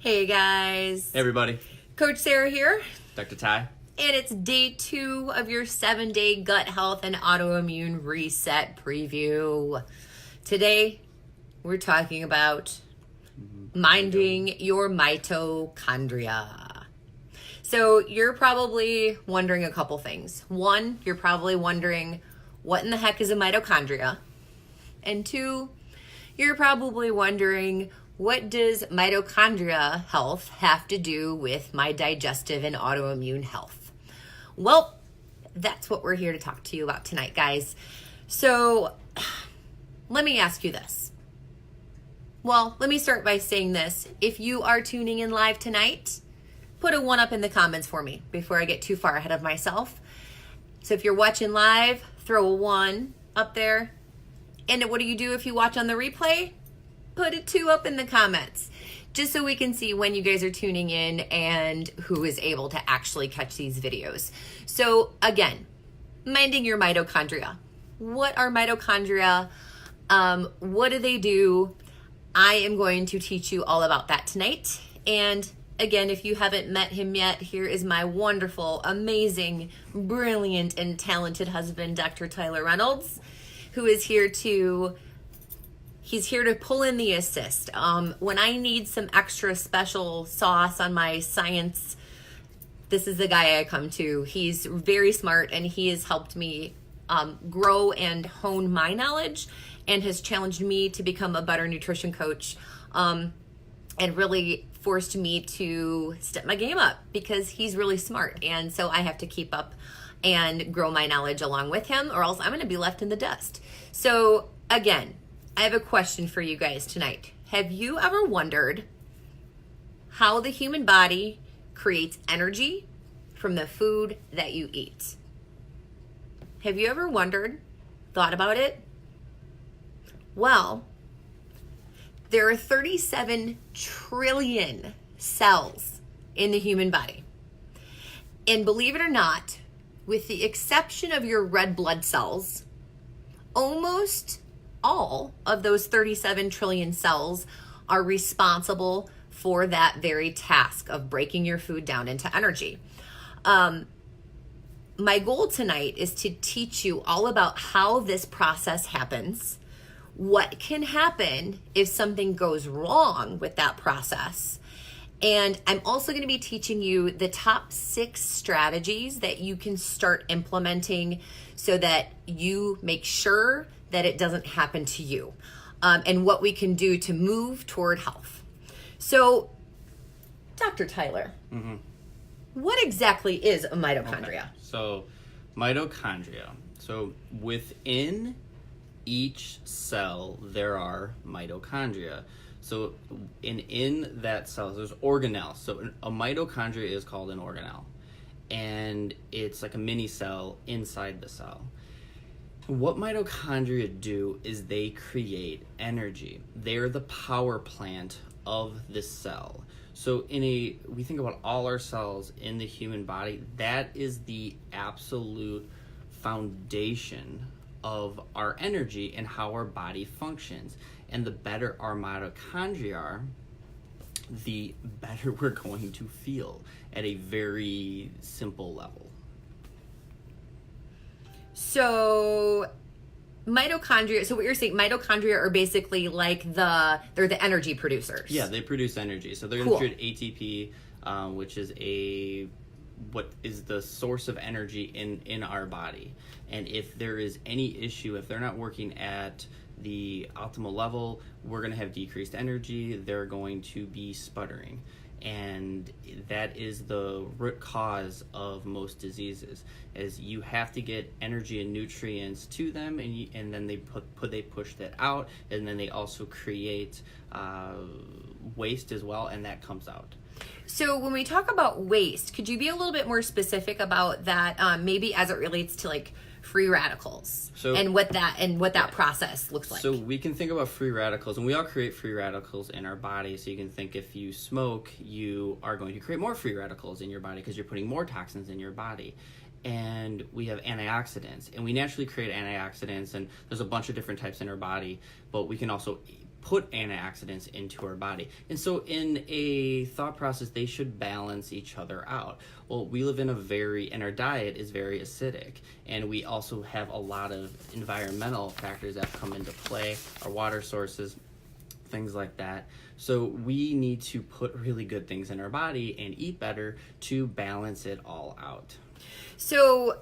Hey guys. Hey everybody, Coach Sarah here, Dr. Ty. and it's day 2 of your 7-day gut health and autoimmune reset preview. Today, we're talking about minding your mitochondria. So you're probably wondering a couple things. One, you're probably wondering what in the heck is a mitochondria? And two, you're probably wondering, what does mitochondria health have to do with my digestive and autoimmune health? Well, that's what we're here to talk to you about tonight, guys. So let me ask you this. Well, let me start by saying this. If you are tuning in live tonight, put a 1 up in the comments for me before I get too far ahead of myself. So if you're watching live, throw a 1 up there. And what do you do if you watch on the replay? Put a 2 up in the comments, just so we can see when you guys are tuning in and who is able to actually catch these videos. So again, minding your mitochondria. What are mitochondria? What do they do? I am going to teach you all about that tonight. And again, if you haven't met him yet, here is my wonderful, amazing, brilliant, and talented husband, Dr. Tyler Reynolds, who is here to pull in the assist. When I need some extra special sauce on my science, this is the guy I come to. He's very smart, and he has helped me grow and hone my knowledge, and has challenged me to become a better nutrition coach, and really forced me to step my game up because he's really smart. And so I have to keep up and grow my knowledge along with him, or else I'm going to be left in the dust. So again, I have a question for you guys tonight. Have you ever wondered how the human body creates energy from the food that you eat? Have you ever wondered, thought about it? Well, there are 37 trillion cells in the human body. And believe it or not, with the exception of your red blood cells, almost all of those 37 trillion cells are responsible for that very task of breaking your food down into energy. My goal tonight is to teach you all about how this process happens, what can happen if something goes wrong with that process. And I'm also going to be teaching you the top 6 strategies that you can start implementing so that you make sure that it doesn't happen to you, and what we can do to move toward health. So, Dr. Tyler, what exactly is a mitochondria? Okay. So, mitochondria. So, within each cell, there are mitochondria. So, in that cell, there's organelles. So, a mitochondria is called an organelle, and it's like a mini cell inside the cell. What mitochondria do is they create energy. They're the power plant of the cell. So we think about all our cells in the human body, that is the absolute foundation of our energy and how our body functions. And the better our mitochondria are, the better we're going to feel at a very simple level. So mitochondria, so what you're saying, mitochondria are basically like they're the energy producers. Yeah, they produce energy. So they're Cool. going to create ATP, which is what is the source of energy in our body. And if there is any issue, if they're not working at the optimal level, we're going to have decreased energy. They're going to be sputtering. And that is the root cause of most diseases, is you have to get energy and nutrients to them, and then they push that out, and then they also create waste as well, and that comes out. So when we talk about waste, could you be a little bit more specific about that, maybe as it relates to like free radicals, and what that process looks like? So we can think about free radicals, and we all create free radicals in our body. So you can think, if you smoke, you are going to create more free radicals in your body because you're putting more toxins in your body. And we have antioxidants, and we naturally create antioxidants, and there's a bunch of different types in our body, but we can also put antioxidants into our body. And so in a thought process, they should balance each other out. Well, we live in and our diet is very acidic, and we also have a lot of environmental factors that come into play, our water sources, things like that. So we need to put really good things in our body and eat better to balance it all out. So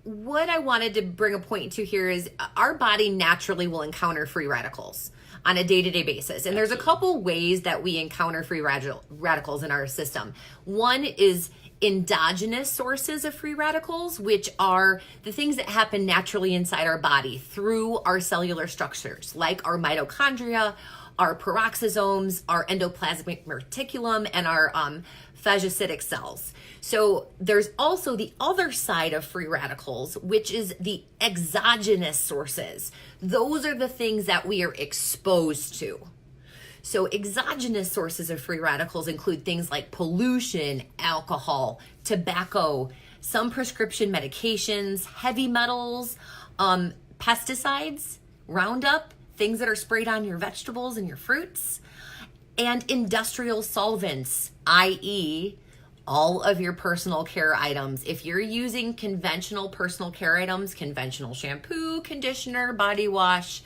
what I wanted to bring a point to here is our body naturally will encounter free radicals on a day-to-day basis. And there's a couple ways that we encounter free radicals in our system. One is endogenous sources of free radicals, which are the things that happen naturally inside our body through our cellular structures, like our mitochondria, our peroxisomes, our endoplasmic reticulum, and our phagocytic cells. So there's also the other side of free radicals, which is the exogenous sources. Those are the things that we are exposed to. So exogenous sources of free radicals include things like pollution, alcohol, tobacco, some prescription medications, heavy metals, pesticides, Roundup, things that are sprayed on your vegetables and your fruits, and industrial solvents, i.e., all of your personal care items. If you're using conventional personal care items, conventional shampoo, conditioner, body wash,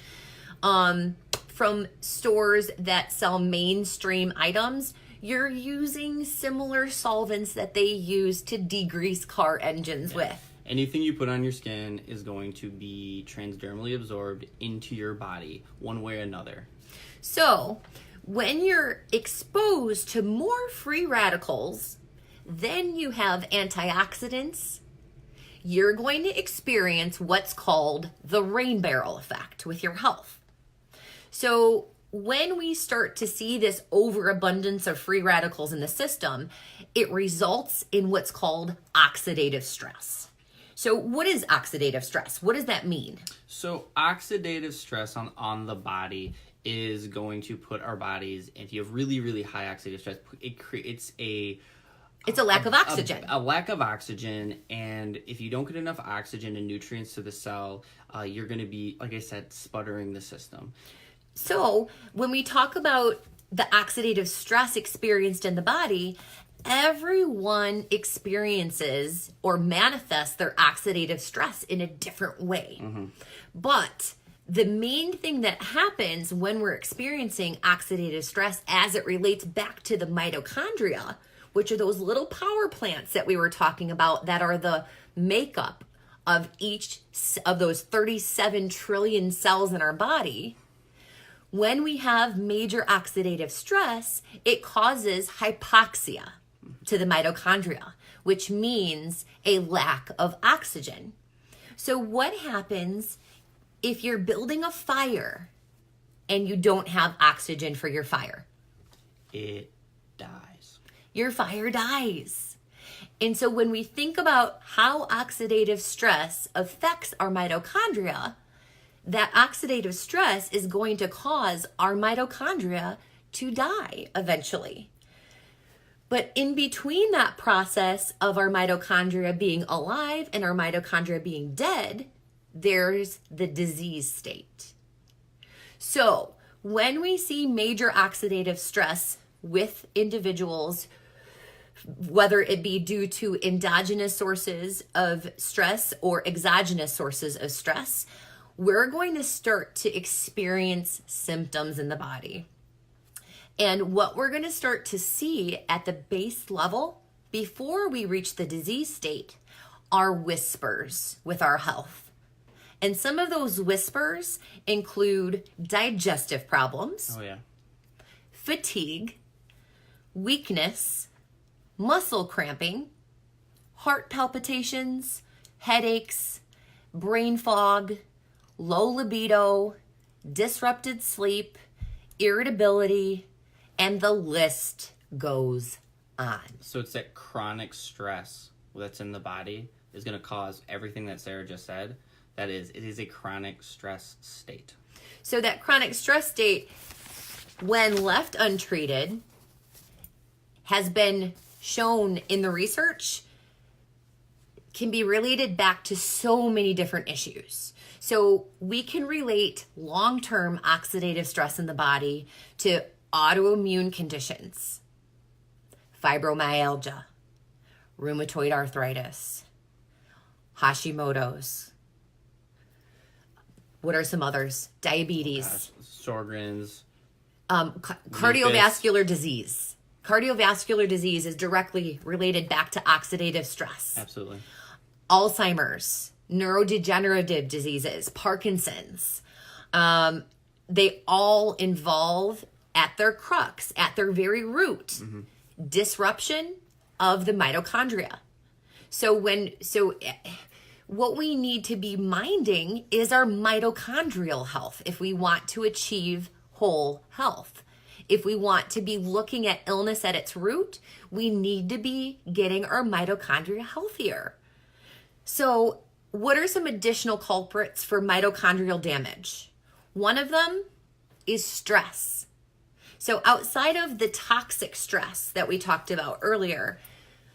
from stores that sell mainstream items, you're using similar solvents that they use to degrease car engines with. Anything you put on your skin is going to be transdermally absorbed into your body one way or another. So when you're exposed to more free radicals, then you have antioxidants, you're going to experience what's called the rain barrel effect with your health. So when we start to see this overabundance of free radicals in the system, it results in what's called oxidative stress. So what is oxidative stress? What does that mean? So oxidative stress on the body is going to put our bodies, if you have really, really high oxidative stress, it creates it's a lack of oxygen. A lack of oxygen, and if you don't get enough oxygen and nutrients to the cell, you're going to be, like I said, sputtering the system. So when we talk about the oxidative stress experienced in the body, everyone experiences or manifests their oxidative stress in a different way. Mm-hmm. But the main thing that happens when we're experiencing oxidative stress as it relates back to the mitochondria, which are those little power plants that we were talking about that are the makeup of each of those 37 trillion cells in our body. When we have major oxidative stress, it causes hypoxia to the mitochondria, which means a lack of oxygen. So what happens if you're building a fire and you don't have oxygen for your fire? It dies. Your fire dies. And so when we think about how oxidative stress affects our mitochondria, that oxidative stress is going to cause our mitochondria to die eventually. But in between that process of our mitochondria being alive and our mitochondria being dead, there's the disease state. So when we see major oxidative stress with individuals, whether it be due to endogenous sources of stress or exogenous sources of stress, we're going to start to experience symptoms in the body. And what we're going to start to see at the base level before we reach the disease state are whispers with our health. And some of those whispers include digestive problems, fatigue, weakness, muscle cramping, heart palpitations, headaches, brain fog, low libido, disrupted sleep, irritability, and the list goes on. So it's that chronic stress that's in the body is going to cause everything that Sarah just said. That is, it is a chronic stress state. So that chronic stress state, when left untreated, has been shown in the research, can be related back to so many different issues. So we can relate long-term oxidative stress in the body to autoimmune conditions, fibromyalgia, rheumatoid arthritis, Hashimoto's. What are some others? Diabetes. Sjogren's. Cardiovascular disease. Cardiovascular disease is directly related back to oxidative stress. Absolutely. Alzheimer's, neurodegenerative diseases, Parkinson's. They all involve at their crux, at their very root, disruption of the mitochondria. So what we need to be minding is our mitochondrial health if we want to achieve whole health. If we want to be looking at illness at its root, we need to be getting our mitochondria healthier. So, what are some additional culprits for mitochondrial damage? One of them is stress. So, outside of the toxic stress that we talked about earlier,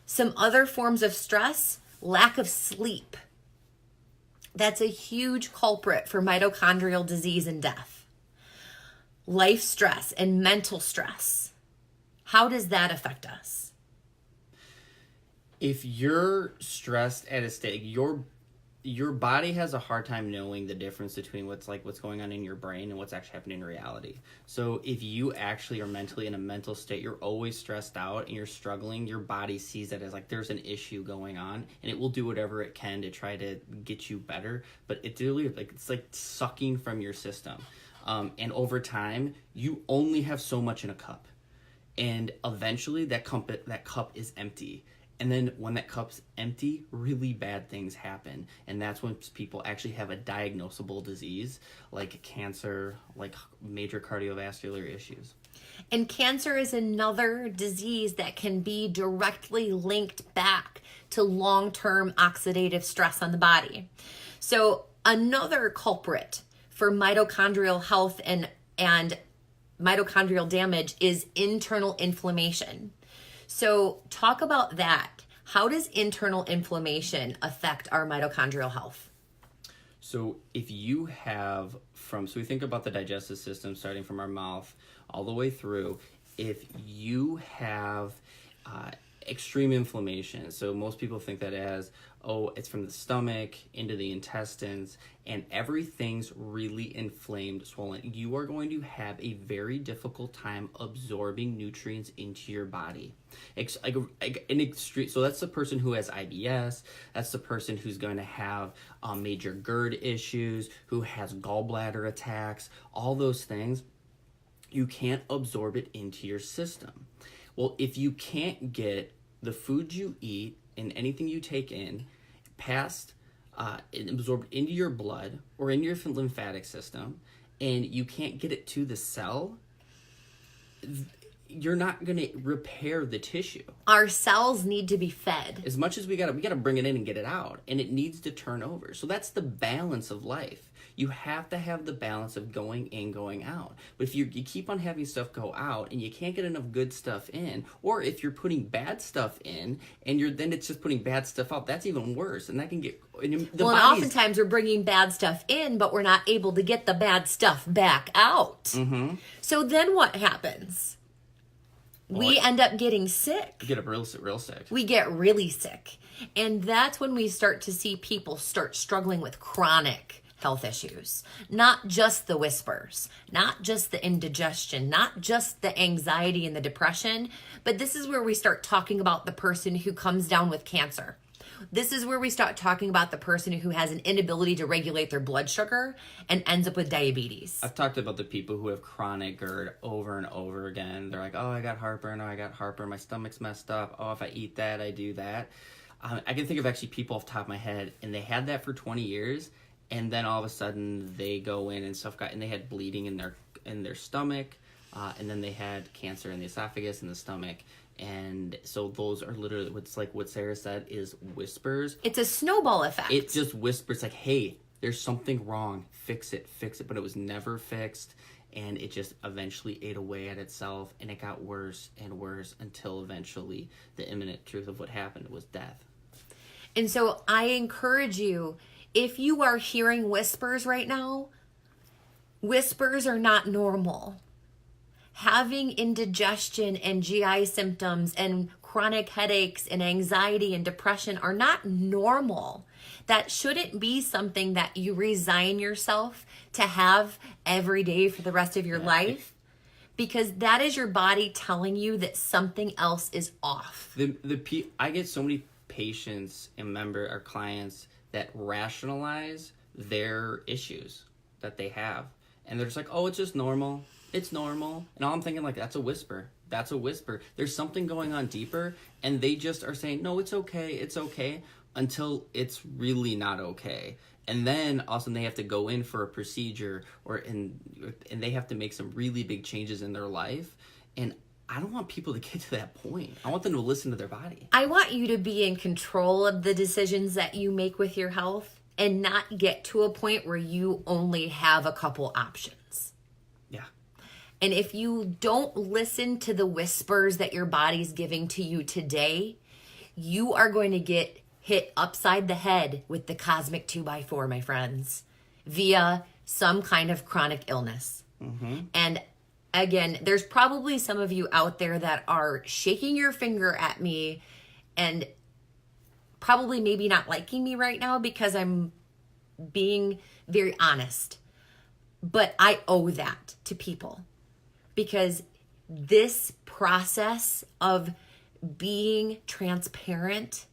some other forms of stress, lack of sleep. That's a huge culprit for mitochondrial disease and death. Life stress and mental stress. How does that affect us? If you're stressed at a state, your body has a hard time knowing the difference between what's going on in your brain and what's actually happening in reality. So if you actually are mentally in a mental state, you're always stressed out and you're struggling, your body sees that as like there's an issue going on, and it will do whatever it can to try to get you better. But it's really it's like sucking from your system. And over time, you only have so much in a cup. And eventually that cup is empty. And then when that cup's empty, really bad things happen. And that's when people actually have a diagnosable disease like cancer, like major cardiovascular issues. And cancer is another disease that can be directly linked back to long-term oxidative stress on the body. So another culprit for mitochondrial health and mitochondrial damage is internal inflammation. So talk about that. How does internal inflammation affect our mitochondrial health? So if you have so we think about the digestive system starting from our mouth all the way through. If you have extreme inflammation, so most people think that as, it's from the stomach into the intestines, and everything's really inflamed, swollen, you are going to have a very difficult time absorbing nutrients into your body. So that's the person who has IBS, that's the person who's going to have major GERD issues, who has gallbladder attacks, all those things. You can't absorb it into your system. Well, if you can't get the food you eat and anything you take in past absorbed into your blood or in your lymphatic system, and you can't get it to the cell, you're not going to repair the tissue. Our cells need to be fed. As much as we got to bring it in and get it out, and it needs to turn over. So that's the balance of life. You have to have the balance of going in, going out. But if you keep on having stuff go out and you can't get enough good stuff in, or if you're putting bad stuff in and then it's just putting bad stuff out, that's even worse. And that can get... And oftentimes we're bringing bad stuff in, but we're not able to get the bad stuff back out. Mm-hmm. So then what happens? We end up getting sick. You get real sick. We get really sick. And that's when we start to see people start struggling with chronic health issues. Not just the whispers, not just the indigestion, not just the anxiety and the depression, but this is where we start talking about the person who comes down with cancer. This is where we start talking about the person who has an inability to regulate their blood sugar and ends up with diabetes. I've talked about the people who have chronic GERD over and over again. They're like, I got heartburn, my stomach's messed up, if I eat that, I do that. I can think of actually people off the top of my head, and they had that for 20 years, and then all of a sudden they go in and they had bleeding in their stomach, and then they had cancer in the esophagus and the stomach. And so those are literally what Sarah said is whispers. It's a snowball effect. It just whispers like, hey, there's something wrong. Fix it. But it was never fixed. And it just eventually ate away at itself. And it got worse and worse until eventually the imminent truth of what happened was death. And so I encourage you, If you are hearing whispers right now, whispers are not normal. Having indigestion and GI symptoms and chronic headaches and anxiety and depression are not normal. That shouldn't be something that you resign yourself to have every day for the rest of your life, because that is your body telling you that something else is off. I get so many patients and our clients that rationalize their issues that they have. And they're just like, oh, it's just normal. It's normal. And all I'm thinking, like, that's a whisper. That's a whisper. There's something going on deeper. And they just are saying, no, it's okay. It's okay. Until it's really not okay. And then all of a sudden they have to go in for a procedure and they have to make some really big changes in their life. And I don't want people to get to that point. I want them to listen to their body. I want you to be in control of the decisions that you make with your health and not get to a point where you only have a couple options. Yeah. And if you don't listen to the whispers that your body's giving to you today, you are going to get hit upside the head with the cosmic 2x4, my friends, via some kind of chronic illness. Mm-hmm. And again, there's probably some of you out there that are shaking your finger at me and probably maybe not liking me right now because I'm being very honest. But I owe that to people, because this process of being transparent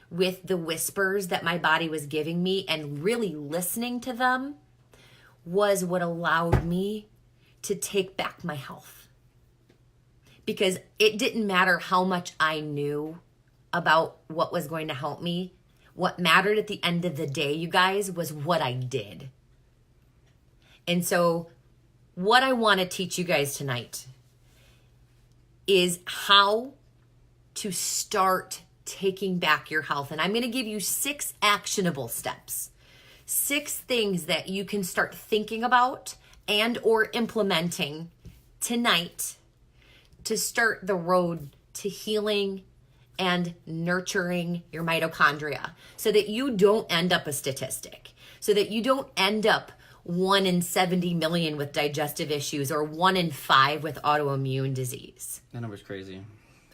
with the whispers that my body was giving me and really listening to them was what allowed me to take back my health. Because it didn't matter how much I knew about what was going to help me. What mattered at the end of the day, you guys, was what I did. And so what I want to teach you guys tonight is how to start taking back your health. And I'm going to give you 6 actionable steps. 6 things that you can start thinking about and or implementing tonight to start the road to healing and nurturing your mitochondria, so that you don't end up a statistic, so that you don't end up 1 in 70 million with digestive issues or 1 in 5 with autoimmune disease. That number's crazy.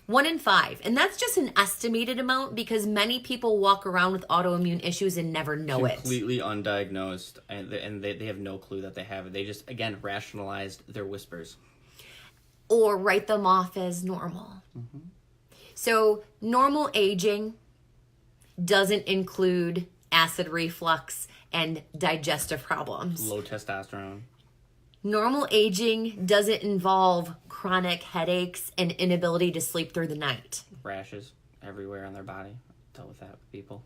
1 in 5. And that's just an estimated amount, because many people walk around with autoimmune issues and never know it. Completely undiagnosed, and they have no clue that they have it. They just, again, rationalized their whispers. Or write them off as normal. Mm-hmm. So normal aging doesn't include acid reflux and digestive problems. Low testosterone. Normal aging doesn't involve chronic headaches and inability to sleep through the night. Rashes everywhere on their body. Dealt with that with people.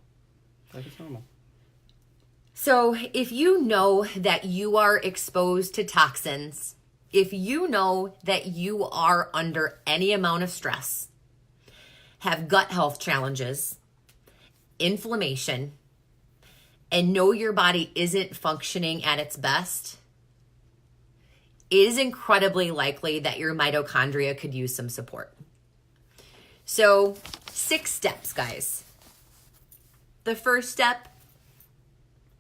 Like, it's normal. So if you know that you are exposed to toxins, if you know that you are under any amount of stress, have gut health challenges, inflammation, and know your body isn't functioning at its best, it is incredibly likely that your mitochondria could use some support. So 6 steps, guys. The first step,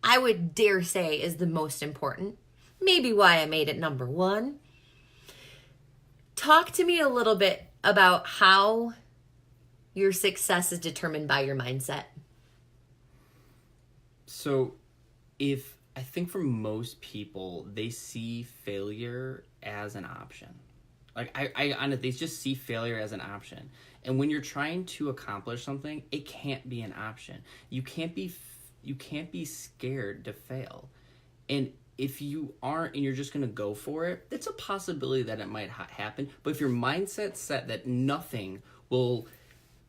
I would dare say, is the most important. Maybe why I made it number 1. Talk to me a little bit about how your success is determined by your mindset. So I think for most people, they see failure as an option. Like, I honestly, they just see failure as an option. And when you're trying to accomplish something, it can't be an option. You can't be scared to fail. And if you aren't and you're just going to go for it, it's a possibility that it might happen. But if your mindset's set that nothing will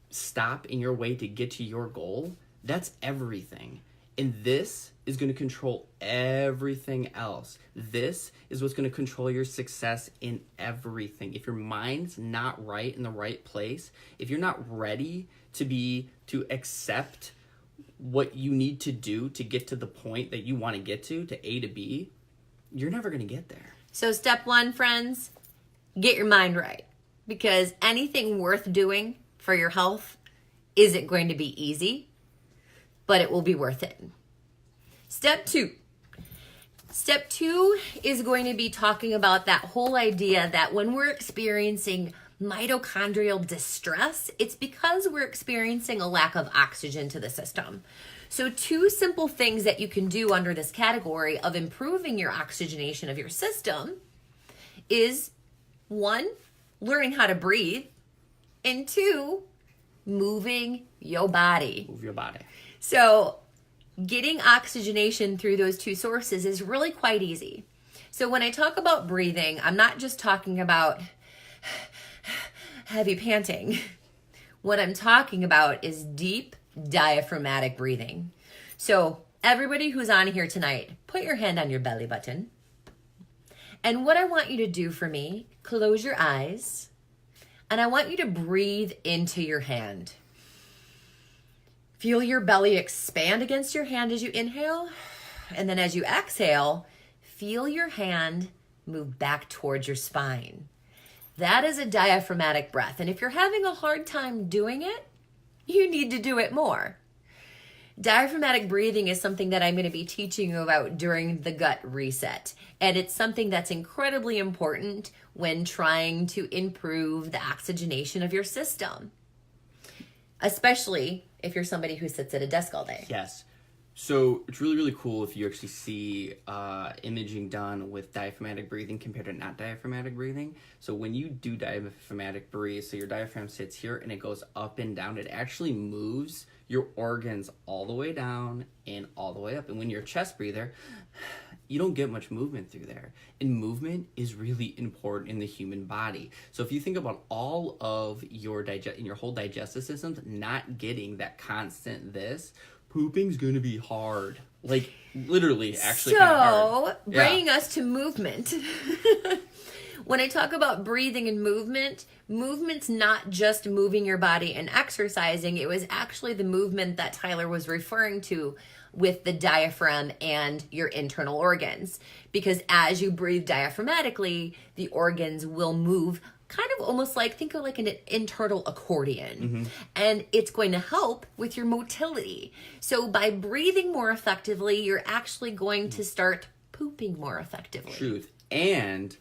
stop in your way to get to your goal, that's everything. And this is going to control everything else. This is what's going to control your success in everything. If your mind's not right in the right place, if you're not ready to accept what you need to do to get to the point that you want to get to A to B, you're never going to get there. So step 1, friends, get your mind right. Because anything worth doing for your health isn't going to be easy, but it will be worth it. Step two. Step two is going to be talking about that whole idea that when we're experiencing mitochondrial distress, it's because we're experiencing a lack of oxygen to the system. So two simple things that you can do under this category of improving your oxygenation of your system is one, learning how to breathe, and two, moving your body. Move your body. So getting oxygenation through those two sources is really quite easy. So when I talk about breathing, I'm not just talking about heavy panting. What I'm talking about is deep diaphragmatic breathing. So everybody who's on here tonight, put your hand on your belly button. And what I want you to do for me, close your eyes, and I want you to breathe into your hand. Feel your belly expand against your hand as you inhale, and then as you exhale, feel your hand move back towards your spine. That is a diaphragmatic breath, and if you're having a hard time doing it, you need to do it more. Diaphragmatic breathing is something that I'm going to be teaching you about during the gut reset. And it's something that's incredibly important when trying to improve the oxygenation of your system, especially if you're somebody who sits at a desk all day. Yes. So it's really, really cool if you actually see imaging done with diaphragmatic breathing compared to not diaphragmatic breathing. So when you do diaphragmatic breathe, so your diaphragm sits here and it goes up and down, it actually moves your organs all the way down and all the way up. And when you're a chest breather, you don't get much movement through there. And movement is really important in the human body. So if you think about all of your whole digestive systems not getting that constant pooping's gonna be hard. Like literally, actually kind of hard. So, bringing us to movement. When I talk about breathing and movement's not just moving your body and exercising. It was actually the movement that Tyler was referring to with the diaphragm and your internal organs. Because as you breathe diaphragmatically, the organs will move kind of almost like, think of like an internal accordion. Mm-hmm. And it's going to help with your motility. So by breathing more effectively, you're actually going to start pooping more effectively. Truth. And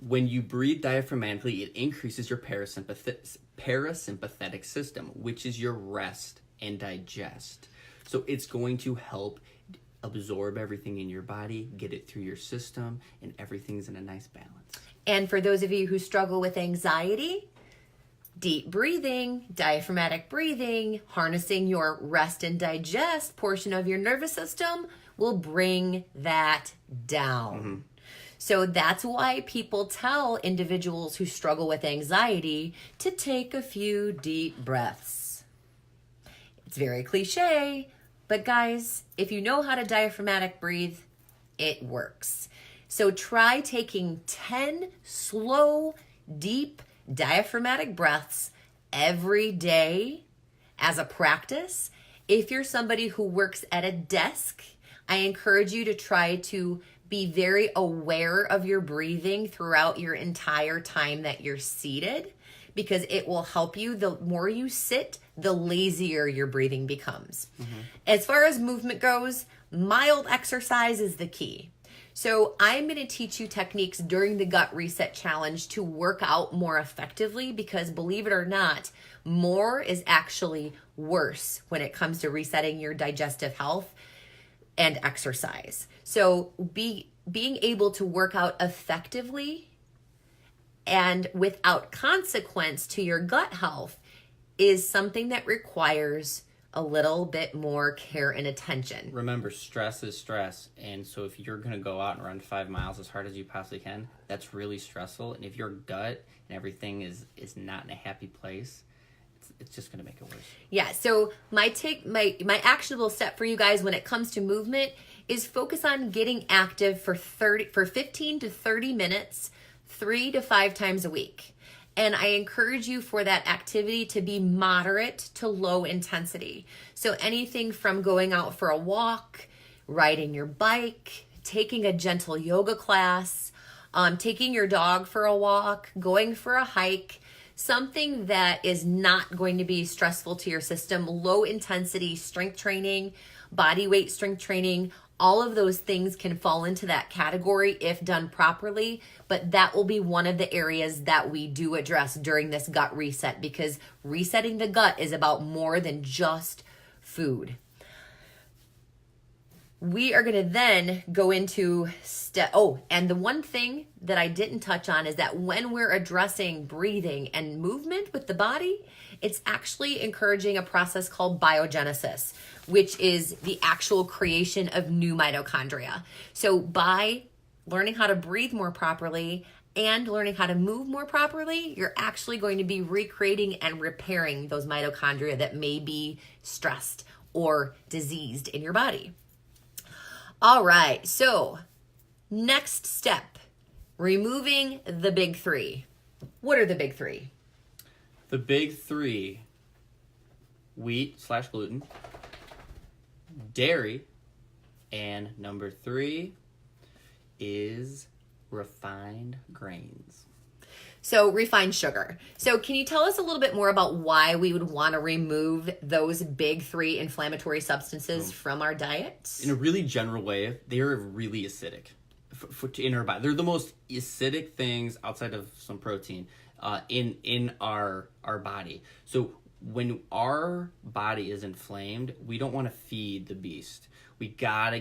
when you breathe diaphragmatically, it increases your parasympathetic system, which is your rest and digest. So it's going to help absorb everything in your body, get it through your system, and everything's in a nice balance. And for those of you who struggle with anxiety, deep breathing, diaphragmatic breathing, harnessing your rest and digest portion of your nervous system will bring that down. Mm-hmm. So that's why people tell individuals who struggle with anxiety to take a few deep breaths. It's very cliche, but guys, if you know how to diaphragmatic breathe, it works. So try taking 10 slow, deep diaphragmatic breaths every day as a practice. If you're somebody who works at a desk, I encourage you to try to be very aware of your breathing throughout your entire time that you're seated, because it will help you. The more you sit, the lazier your breathing becomes. Mm-hmm. As far as movement goes, mild exercise is the key. So I'm going to teach you techniques during the Gut Reset Challenge to work out more effectively, because believe it or not, more is actually worse when it comes to resetting your digestive health and exercise. So being able to work out effectively and without consequence to your gut health is something that requires a little bit more care and attention. Remember, stress is stress. And so if you're going to go out and run 5 miles as hard as you possibly can, that's really stressful. And if your gut and everything is not in a happy place, it's just going to make it worse. Yeah. So my actionable step for you guys when it comes to movement is focus on getting active for 15 to 30 minutes, 3 to 5 times a week. And I encourage you for that activity to be moderate to low intensity. So anything from going out for a walk, riding your bike, taking a gentle yoga class, taking your dog for a walk, going for a hike, something that is not going to be stressful to your system, low intensity strength training, body weight strength training, All of those things can fall into that category if done properly, but that will be one of the areas that we do address during this gut reset, because resetting the gut is about more than just food. We are going to then go into and the one thing that I didn't touch on is that when we're addressing breathing and movement with the body, it's actually encouraging a process called biogenesis, which is the actual creation of new mitochondria. So by learning how to breathe more properly and learning how to move more properly, you're actually going to be recreating and repairing those mitochondria that may be stressed or diseased in your body. All right, so next step, removing the big three. What are the big three? The big three: wheat/gluten, dairy, and number 3 is refined grains. So refined sugar. So can you tell us a little bit more about why we would want to remove those big 3 inflammatory substances from our diet? In a really general way, they're really acidic in our body. They're the most acidic things outside of some protein in our body. So when our body is inflamed, we don't want to feed the beast. We gotta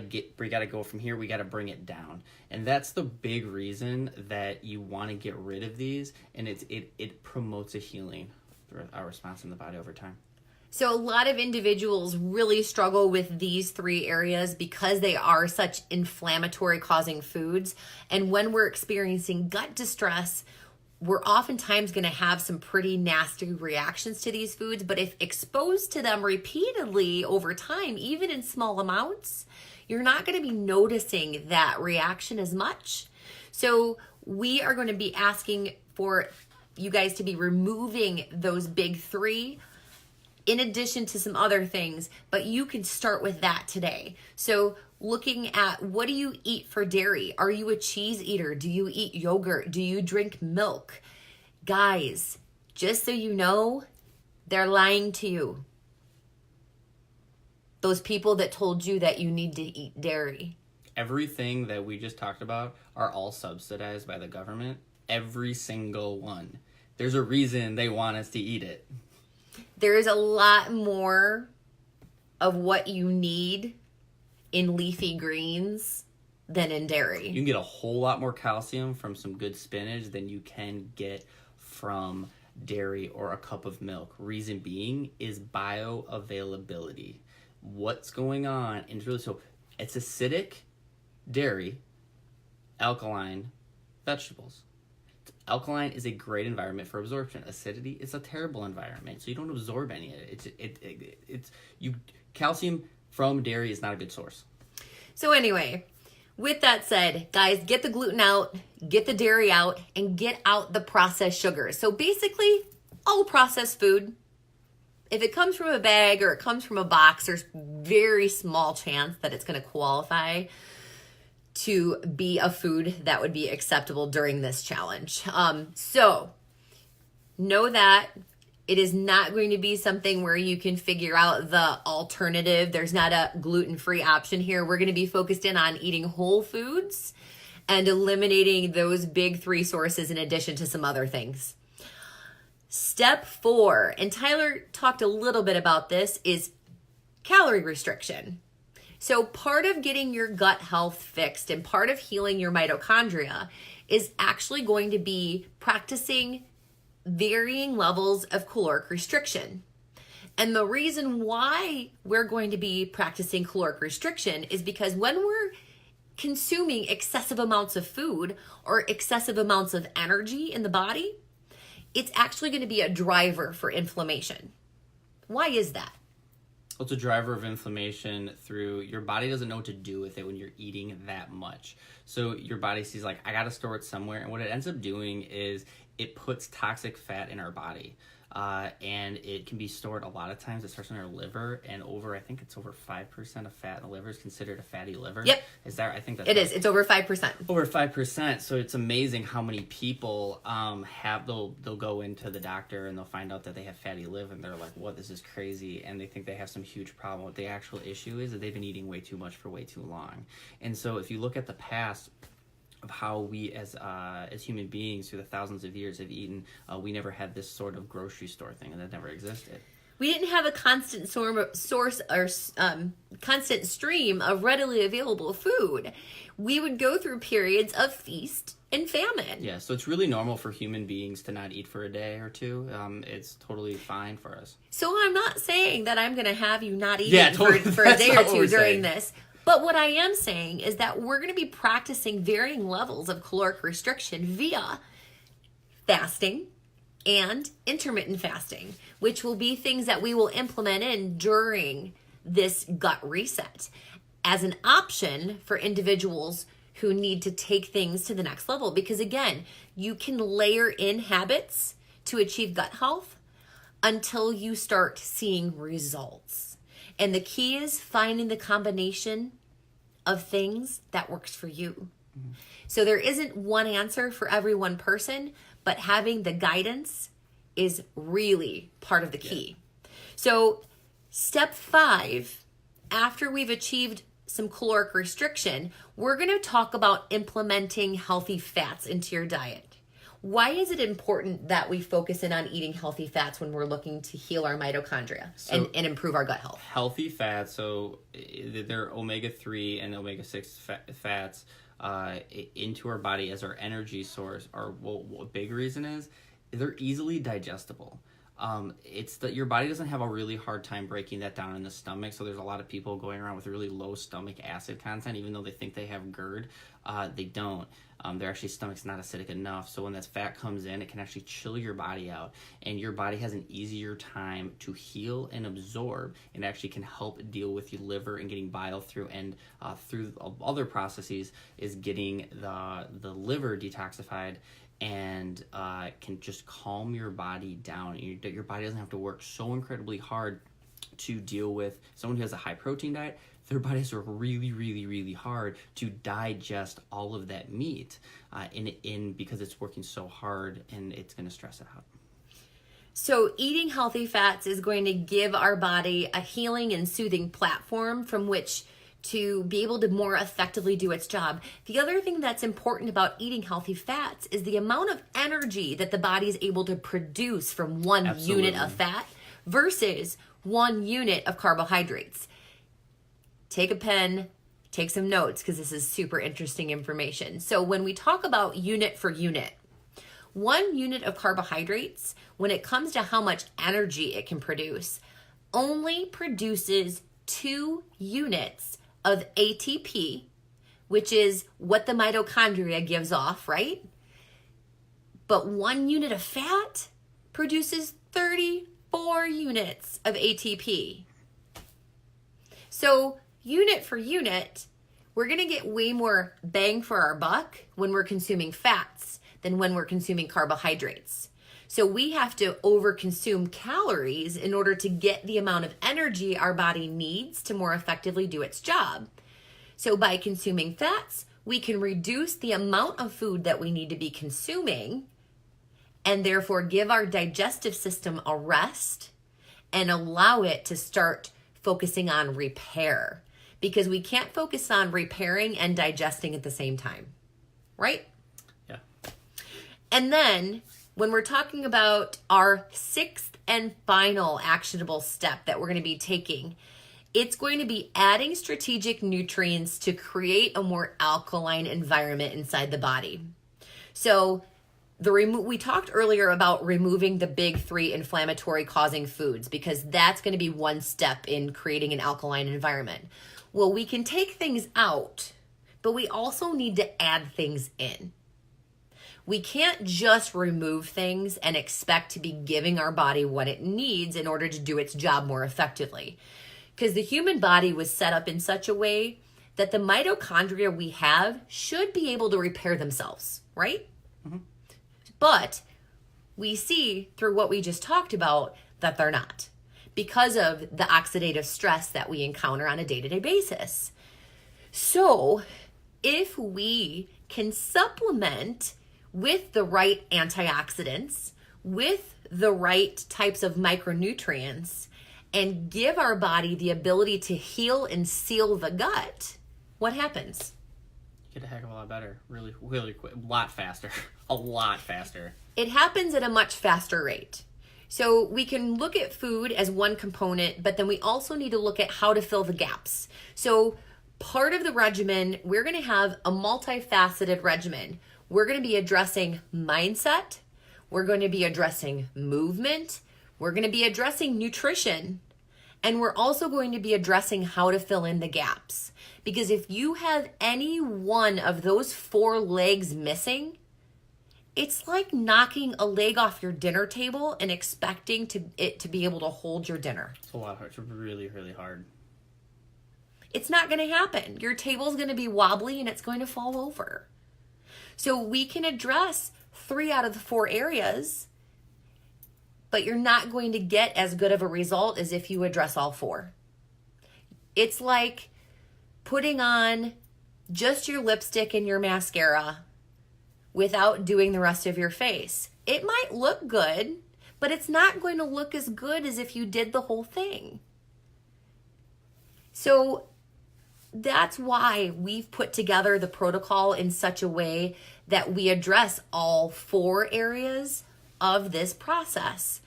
go from here. We gotta bring it down, and that's the big reason that you want to get rid of these. And it promotes a healing through our response in the body over time. So a lot of individuals really struggle with these 3 areas because they are such inflammatory causing foods. And when we're experiencing gut distress, we're oftentimes going to have some pretty nasty reactions to these foods, but if exposed to them repeatedly over time, even in small amounts, you're not going to be noticing that reaction as much. So we are going to be asking for you guys to be removing those big 3 in addition to some other things, but you can start with that today. So looking at, what do you eat for dairy? Are you a cheese eater? Do you eat yogurt? Do you drink milk? Guys, just so you know, they're lying to you. Those people that told you that you need to eat dairy. Everything that we just talked about are all subsidized by the government. Every single one. There's a reason they want us to eat it. There is a lot more of what you need in leafy greens than in dairy. You can get a whole lot more calcium from some good spinach than you can get from dairy or a cup of milk. Reason being is bioavailability. What's going on? And it's acidic dairy, alkaline vegetables. Alkaline is a great environment for absorption. Acidity is a terrible environment, so you don't absorb any of it. Calcium from dairy is not a good source. So anyway, with that said, guys, get the gluten out, get the dairy out, and get out the processed sugars. So basically, all processed food, if it comes from a bag or it comes from a box, there's very small chance that it's going to qualify to be a food that would be acceptable during this challenge. So know that it is not going to be something where you can figure out the alternative. There's not a gluten-free option here. We're going to be focused in on eating whole foods and eliminating those big 3 sources in addition to some other things. Step 4, and Tyler talked a little bit about this, is calorie restriction. So part of getting your gut health fixed and part of healing your mitochondria is actually going to be practicing varying levels of caloric restriction. And the reason why we're going to be practicing caloric restriction is because when we're consuming excessive amounts of food or excessive amounts of energy in the body, it's actually going to be a driver for inflammation. Why is that? Well, it's a driver of inflammation through your body doesn't know what to do with it when you're eating that much. So your body sees like, I got to store it somewhere. And what it ends up doing is it puts toxic fat in our body. And it can be stored a lot of times. It starts in our liver, and I think it's over 5% of fat in the liver is considered a fatty liver. Yep. Is that? I think that's it is. It's over 5%. Over 5%. So it's amazing how many people they'll go into the doctor and they'll find out that they have fatty liver, and they're like, "What? This is crazy," and they think they have some huge problem. What the actual issue is that they've been eating way too much for way too long. And so if you look at the past of how we as human beings through the thousands of years have eaten, we never had this sort of grocery store thing, and that never existed. We didn't have a constant source or constant stream of readily available food. We would go through periods of feast and famine. Yeah, so it's really normal for human beings to not eat for a day or two. It's totally fine for us. So I'm not saying that I'm going to have you not eat for a day or two during this. But what I am saying is that we're going to be practicing varying levels of caloric restriction via fasting and intermittent fasting, which will be things that we will implement in during this gut reset as an option for individuals who need to take things to the next level. Because again, you can layer in habits to achieve gut health until you start seeing results. And the key is finding the combination of things that works for you. Mm-hmm. So there isn't one answer for every one person, but having the guidance is really part of the key. Yeah. So step 5, after we've achieved some caloric restriction, we're going to talk about implementing healthy fats into your diet. Why is it important that we focus in on eating healthy fats when we're looking to heal our mitochondria and improve our gut health? Healthy fats, so they're omega-3 and omega-6 fats into our body as our energy source. A big reason is they're easily digestible. It's that your body doesn't have a really hard time breaking that down in the stomach. So there's a lot of people going around with really low stomach acid content, even though they think they have GERD. They don't. Their actually stomach's not acidic enough. So when that fat comes in, it can actually chill your body out, and your body has an easier time to heal and absorb, and actually can help deal with your liver and getting bile through, and through other processes is getting the liver detoxified, and can just calm your body down. Your body doesn't have to work so incredibly hard to deal with someone who has a high protein diet. Their bodies work really, really, really hard to digest all of that meat because it's working so hard, and it's going to stress it out. So eating healthy fats is going to give our body a healing and soothing platform from which to be able to more effectively do its job. The other thing that's important about eating healthy fats is the amount of energy that the body is able to produce from one Absolutely. unit of fat versus 1 unit of carbohydrates. Take a pen, take some notes, because this is super interesting information. So when we talk about unit for unit, 1 unit of carbohydrates, when it comes to how much energy it can produce, only produces 2 units of ATP, which is what the mitochondria gives off, right? But 1 unit of fat produces 34 units of ATP. So unit for unit, we're going to get way more bang for our buck when we're consuming fats than when we're consuming carbohydrates. So we have to overconsume calories in order to get the amount of energy our body needs to more effectively do its job. So by consuming fats, we can reduce the amount of food that we need to be consuming, and therefore give our digestive system a rest and allow it to start focusing on repair. Because we can't focus on repairing and digesting at the same time, right? Yeah. And then when we're talking about our 6th and final actionable step that we're going to be taking, it's going to be adding strategic nutrients to create a more alkaline environment inside the body. So we talked earlier about removing the big 3 inflammatory causing foods, because that's going to be one step in creating an alkaline environment. Well, we can take things out, but we also need to add things in. We can't just remove things and expect to be giving our body what it needs in order to do its job more effectively. Because the human body was set up in such a way that the mitochondria we have should be able to repair themselves, right? Mm-hmm. But we see through what we just talked about that they're not, because of the oxidative stress that we encounter on a day-to-day basis. So if we can supplement with the right antioxidants, with the right types of micronutrients, and give our body the ability to heal and seal the gut, what happens? Get a heck of a lot better, really, really quick, a lot faster, a lot faster. It happens at a much faster rate. So we can look at food as one component, but then we also need to look at how to fill the gaps. So part of the regimen, we're going to have a multifaceted regimen. We're going to be addressing mindset. We're going to be addressing movement. We're going to be addressing nutrition. And we're also going to be addressing how to fill in the gaps. Because if you have any one of those 4 legs missing, it's like knocking a leg off your dinner table and expecting it to be able to hold your dinner. It's a lot hard. It's really, really hard. It's not going to happen. Your table's going to be wobbly and it's going to fall over. So we can address 3 out of the 4 areas, but you're not going to get as good of a result as if you address all 4. It's like putting on just your lipstick and your mascara without doing the rest of your face. It might look good, but it's not going to look as good as if you did the whole thing. So that's why we've put together the protocol in such a way that we address all 4 areas of this process,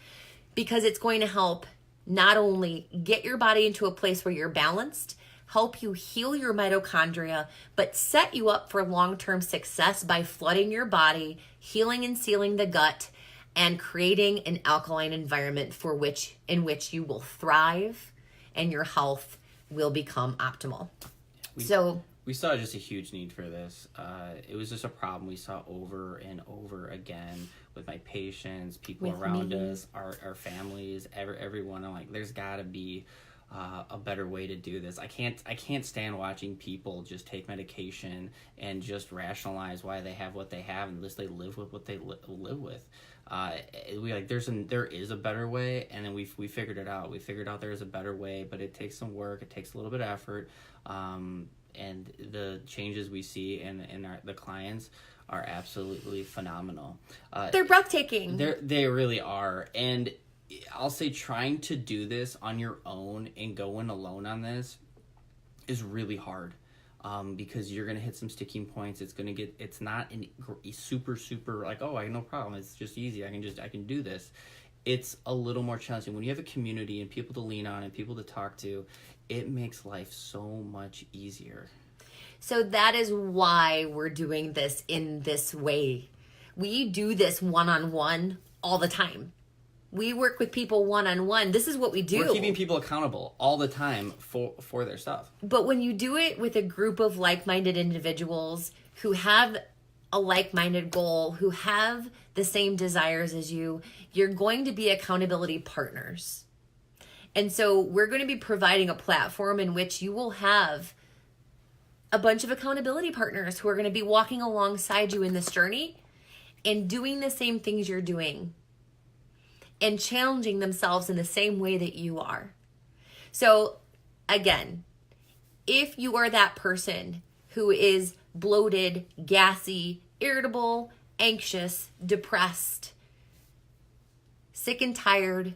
because it's going to help not only get your body into a place where you're balanced, help you heal your mitochondria, but set you up for long-term success by flooding your body, healing and sealing the gut, and creating an alkaline environment in which you will thrive and your health will become optimal. We saw just a huge need for this. It was just a problem we saw over and over again with my patients, people around us, our families, everyone. I'm like, there's got to be a better way to do this. I can't stand watching people just take medication and just rationalize why they have what they have unless they live with what they live with. There is a better way, and then we figured it out. We figured out there is a better way, but it takes some work. It takes a little bit of effort. And the changes we see in the clients are absolutely phenomenal. They're breathtaking. They really are. And I'll say trying to do this on your own and going alone on this is really hard. Because you're going to hit some sticking points. It's not a super like, oh, I no problem. It's just easy. I can do this. It's a little more challenging. When you have a community and people to lean on and people to talk to, it makes life so much easier. So that is why we're doing this in this way. We do this one-on-one all the time. We work with people one-on-one. This is what we do. We're keeping people accountable all the time for their stuff. But when you do it with a group of like-minded individuals who have a like-minded goal, who have the same desires as you, you're going to be accountability partners. And so we're going to be providing a platform in which you will have a bunch of accountability partners who are going to be walking alongside you in this journey and doing the same things you're doing and challenging themselves in the same way that you are. So again, if you are that person who is bloated, gassy, irritable, anxious, depressed, sick and tired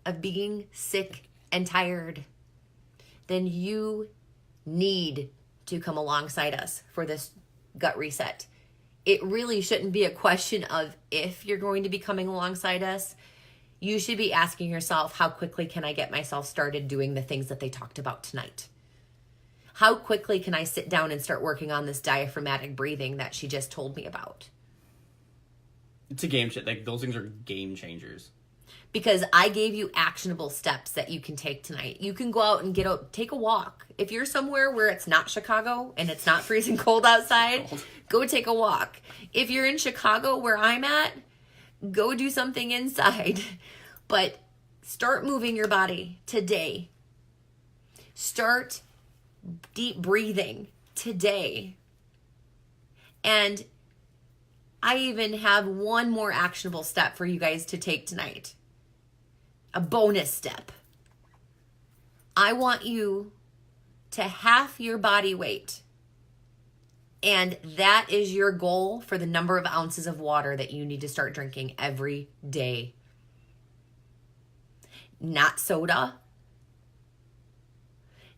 of being sick and tired, then you need to come alongside us for this gut reset. It really shouldn't be a question of if you're going to be coming alongside us. You should be asking yourself, how quickly can I get myself started doing the things that they talked about tonight? How quickly can I sit down and start working on this diaphragmatic breathing that she just told me about? It's a game changer. Like, those things are game changers. Because I gave you actionable steps that you can take tonight. You can go out and take a walk. If you're somewhere where it's not Chicago and it's not freezing cold outside, go take a walk. If you're in Chicago where I'm at, go do something inside. But start moving your body today. Start deep breathing today. And I even have one more actionable step for you guys to take tonight. A bonus step. I want you to half your body weight. And that is your goal for the number of ounces of water that you need to start drinking every day. Not soda.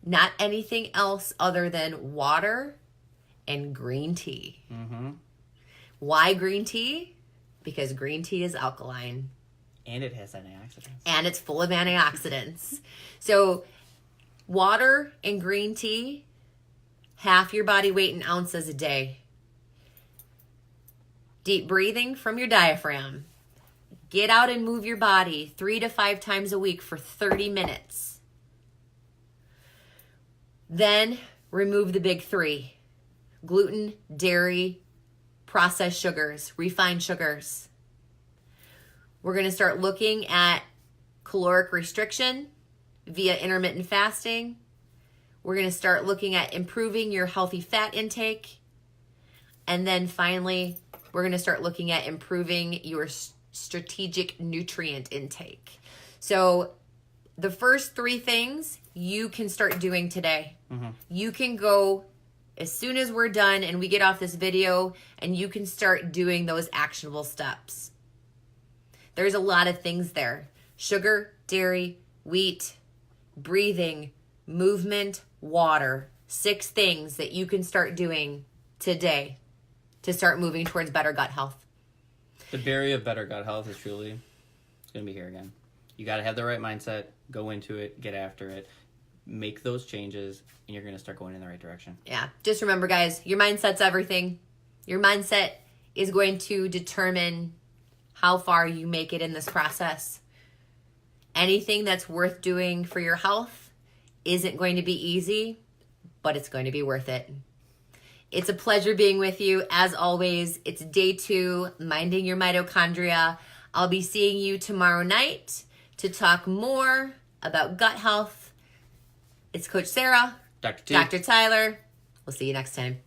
Not anything else other than water and green tea. Mm-hmm. Why green tea? Because green tea is alkaline. And it has antioxidants. And it's full of antioxidants. So water and green tea, half your body weight in ounces a day. Deep breathing from your diaphragm. Get out and move your body 3 to 5 times a week for 30 minutes. Then remove the big 3. Gluten, dairy, processed sugars, refined sugars. We're going to start looking at caloric restriction via intermittent fasting. We're going to start looking at improving your healthy fat intake. And then finally, we're going to start looking at improving your strategic nutrient intake. So the first 3 things you can start doing today. Mm-hmm. You can go as soon as we're done and we get off this video, and you can start doing those actionable steps. There's a lot of things there. Sugar, dairy, wheat, breathing, movement, water. 6 things that you can start doing today to start moving towards better gut health. The berry of better gut health is truly, it's going to be here again. You got to have the right mindset, go into it, get after it, make those changes, and you're going to start going in the right direction. Yeah. Just remember, guys, your mindset's everything. Your mindset is going to determine how far you make it in this process. Anything that's worth doing for your health isn't going to be easy, but it's going to be worth it. It's a pleasure being with you. As always, it's day 2, minding your mitochondria. I'll be seeing you tomorrow night to talk more about gut health. It's Coach Sarah, Dr. T. Dr. Tyler. We'll see you next time.